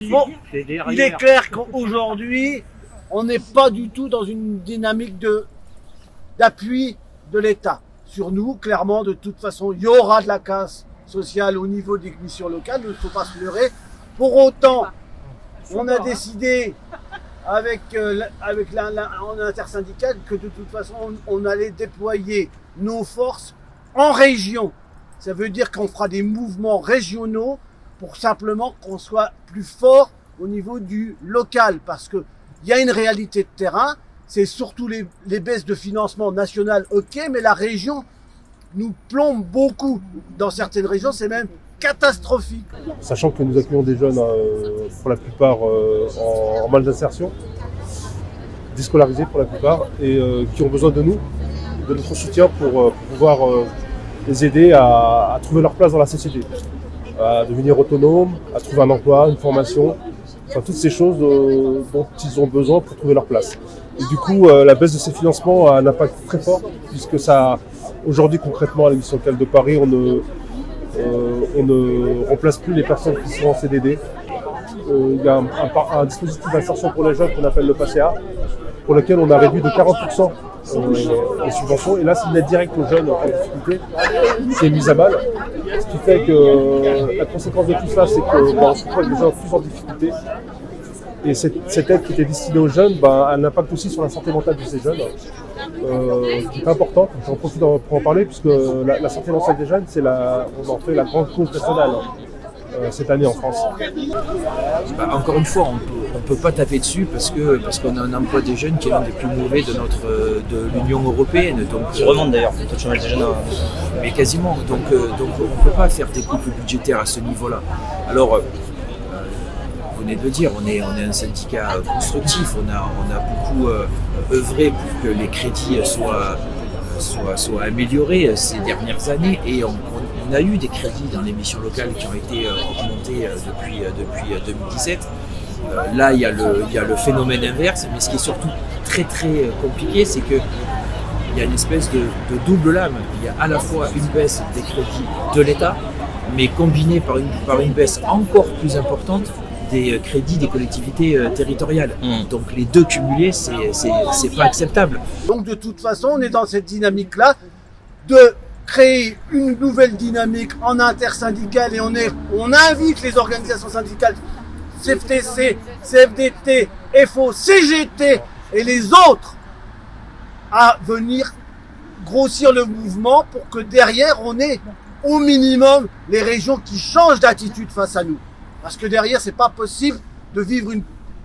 Bon, il est clair qu'aujourd'hui, on n'est pas du tout dans une dynamique d'appui de l'État. Sur nous, clairement, de toute façon, il y aura de la casse sociale au niveau des missions locales, il ne faut pas se leurrer. Pour autant, on a décidé avec en intersyndicale que de toute façon, on allait déployer nos forces en région. Ça veut dire qu'on fera des mouvements régionaux pour simplement qu'on soit plus fort au niveau du local. Parce qu'il y a une réalité de terrain, c'est surtout les baisses de financement national, ok, mais la région nous plombe beaucoup. Dans certaines régions, c'est même catastrophique. Sachant que nous accueillons des jeunes, pour la plupart en mal d'insertion, déscolarisés pour la plupart, et qui ont besoin de nous, de notre soutien pour pouvoir les aider à trouver leur place dans la société, à devenir autonomes, à trouver un emploi, une formation, enfin toutes ces choses dont ils ont besoin pour trouver leur place. Et du coup, la baisse de ces financements a un impact très fort, puisque ça, aujourd'hui concrètement à la mission locale de Paris, on ne remplace plus les personnes qui sont en CDD. Il y a un dispositif d'insertion pour les jeunes qu'on appelle le PACEA, pour lequel on a réduit de 40% les subventions. Et là, c'est une aide directe aux jeunes en difficulté qui est mise à mal. Ce qui fait que la conséquence de tout ça, c'est qu'on se retrouve avec des gens plus en difficulté. Et cette aide qui était destinée aux jeunes a un impact aussi sur la santé mentale de ces jeunes, qui est importante. J'en profite pour en parler, puisque la santé mentale des jeunes, on en fait la grande cause nationale cette année en France. Encore une fois, on ne peut pas taper dessus parce qu'on a un emploi des jeunes qui est l'un des plus mauvais de l'Union européenne. Qui remonte d'ailleurs, le taux de chômage des jeunes. Mais quasiment. Donc on ne peut pas faire des coupes budgétaires à ce niveau-là. Alors, vous venez de le dire, on est un syndicat constructif. On a beaucoup œuvré pour que les crédits soient améliorés ces dernières années, et on a eu des crédits dans les missions locales qui ont été augmentés depuis 2017. Là, il y a le phénomène inverse, mais ce qui est surtout très très compliqué, c'est qu'il y a une espèce de double lame. Il y a à la fois une baisse des crédits de l'État, mais combinée par une baisse encore plus importante des crédits des collectivités territoriales. Donc les deux cumulés, c'est pas acceptable. Donc de toute façon, on est dans cette dynamique-là de créer une nouvelle dynamique en intersyndicale, et on invite les organisations syndicales CFTC, CFDT, FO, CGT et les autres à venir grossir le mouvement pour que derrière on ait au minimum les régions qui changent d'attitude face à nous. Parce que derrière, c'est pas possible de vivre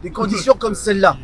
des conditions comme celle-là.